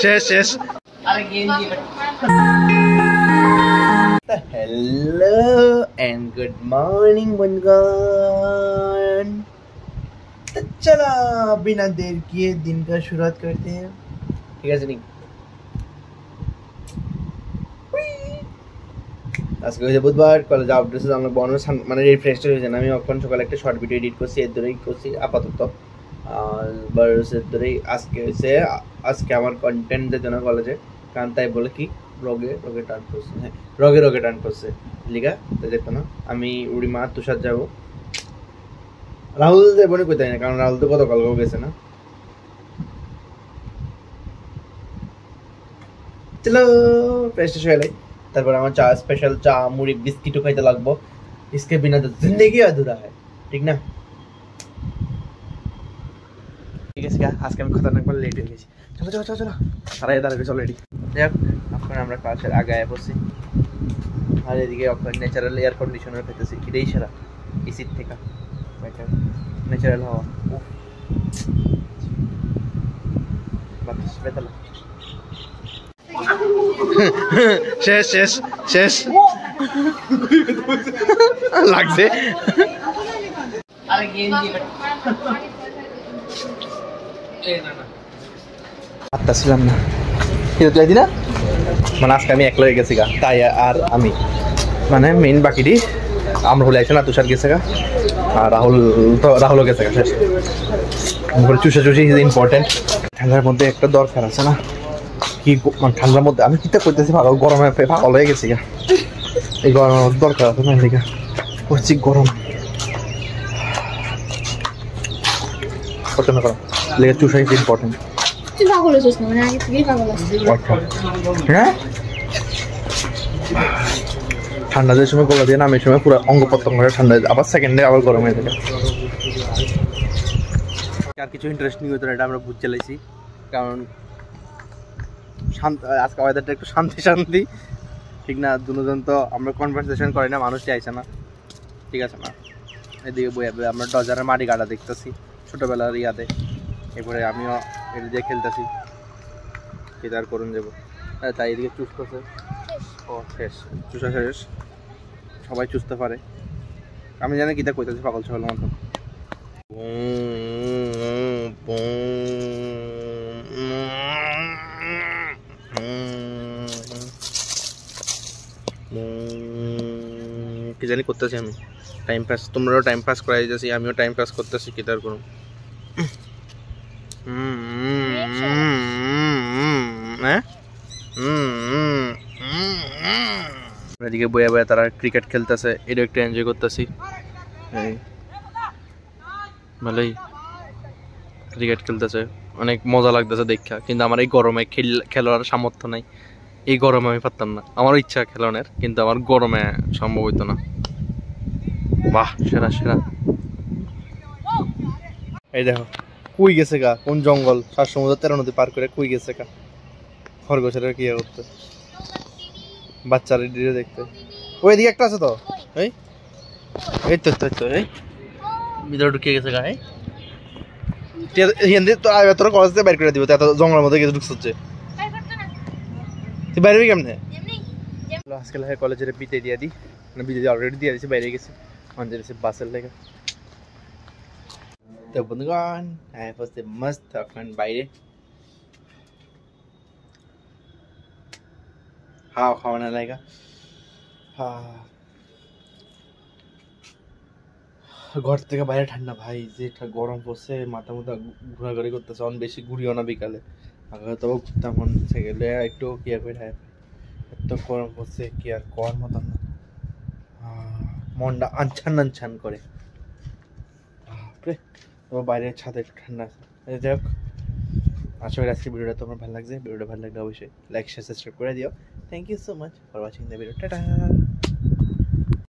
শেষ শেষ hello and good morning बंधुगण। तो चलो बिना देर किए दिन का शुरुआत करते हैं, ठीक है नहीं? আজকে হচ্ছে বুধবার, কলেজ আউটডোর্সে আমরা বনস মানে রিফ্রেশ হয়ে যান। আমি অখন সকালে একটা শর্ট ভিডিও এডিট করছি, এর ধরেই করছি আপাতত। আর বারোসের ধরেই আজকে হয়েছে, আজকে আমার কন্টেন্টের জন্য কলেজে, কারণ তাই বলে কি রগে টার্ন করছে, হ্যাঁ রগে টার্ন করছে লিগা তাই দেখতো না। আমি উড়িমা তুষার যাবো, রাহুল যাবো না কোথায় না, কারণ রাহুল তো গতকাল গেছে না। চলো ফ্রেশ হয়ে গেলে তারপর আমার চা, স্পেশাল চা মুড়ি বিস্কিটও খাইতে লাগবো। इसके बिना तो जिंदगी अधूरा है, ঠিক না? ঠিক আছে, আজকে আমি খতরনাক বলে লেট হয়ে গেছি। চলো চলো চলো চলো তাড়াতাড়ি চলো রেডি। দেখ এখন আমরা ক্লাসের আগে আয় বসছি, আর এদিকে এখন ন্যাচারাল এয়ার কন্ডিশনার পেতেছি, এটাই সেরা এসির থেকে বেটার ন্যাচারাল হাওয়া। বাতাস বেতালা শেষ শেষ শেষ লাগছে। ছিলাম না না মানে আজকে আমি একলা হয়ে গেছি গা, তাই আর আমি মানে মেইন বাকিটি আমরা হলে আছে না, তুষার গেছে গা আর রাহুলও গেছে গা। শেষ চুষা চুষি ইজ ইম্পর্টেন্ট। ঠান্ডার মধ্যে একটা দরকার আছে না, কি মানে ঠান্ডার মধ্যে আমি কিতা করতেছি পাগল, গরমে পাগল হয়ে গেছি গা। এই গরমের মধ্যে দরকার আছে না, লিগা করছি গরম পছন্দ করা লেগে চুষা ইজ ইম্পর্টেন্ট। হ্যাঁ ঠান্ডা যে সময় গলা দিয়ে নামের সময় পুরো অঙ্গ প্রত্যঙ্গ ঠান্ডা, আবার সেকেন্ডে আবার গরম হয়ে থাকে। আর কিছু ইন্টারেস্টিং হতো না, এটা আমরা বুঝতে চাইছি, কারণ আজকে ওয়েদারটা একটু শান্তি ঠিক না। দুজন তো আমরা কনভারসেশন করি না, মানুষ চাইছে না, ঠিক আছে না? এদিকে বই আমরা ডজারের মাটি গাড়া দেখতেছি ছোটোবেলার ইয়াদে, এরপরে আমিও এটা দিয়ে খেলতেছি, কেদার করুন যাবো, তাই এদিকে চুষতেছে। ও শেষ চুষা শেষ, সবাই চুষতে পারে, আমি জানি কিতা কইতেছি পাগল ছাগল মতো। কি জানি করতেছি আমি, টাইম পাস, তোমরাও টাইম পাস করাই যাচ্ছি, আমিও টাইম পাস করতেছি, কেদার করুন। এদিকে বইয়া বইয়া তারা ক্রিকেট খেলতেছে, এটা একটু এনজয় করতেছি। ভালোই ক্রিকেট খেলতেছে, অনেক মজা লাগতেছে দেখা, কিন্তু আমার এই গরমে খেলার সামর্থ্য নাই। এই গরমে আমি পারতাম না, আমার ইচ্ছা খেলানোর, কিন্তু আমার গরমে সম্ভব হইতো না। বাহ সেরা সেরা। এই দেখো কুই গেছে গা, কোন জঙ্গল 7 সমুদ্র 13 নদী পার করে কুই গেছে গা খরগোশের কি করতে, বাচ্চারা দিয়ে দেখতে। ওই দিকে একটা আছে তো, এই এই তো এই ভিতরে ঢুকে গেছে গা। তোরা কলেজ থেকে বের করে দিব, এত জঙ্গলের মধ্যে গেছে ঢুকছে, তুই বাইরে কেমনে? আজকে লাগে কলেজের বিতে দিয়ে দিই, বিতে দিয়ে অলরেডি দিয়ে দিয়েছি, বাইরে গেছি আমাদের বাসের লেগে। তো বন্ধুগণ হ্যাঁ ফার্স্টে মস্ত এখন বাইরে খাওয়ানো লাগা। ঘর থেকে বাইরে ঠান্ডা ভাই, যে গরম পড়ছে, মাথা ঘোরাঘুরি করতেছে, অন বেশি ঘুরিও না বিকালে, আগে তো ঘুরতাম, গেলে একটু কি করে, এত গরম পড়ছে কি আর কর মতন না, মনটা আনছান করে। বাইরে ছাদে ঠান্ডা আছে। যাই হোক, আশা করি আজকের ভিডিওটা তোমার ভালো লাগছে। ভিডিওটা ভালো লাগলে অবশ্যই লাইক শেয়ার সাবস্ক্রাইব করে দিও। Thank you so much for watching the video. Tata.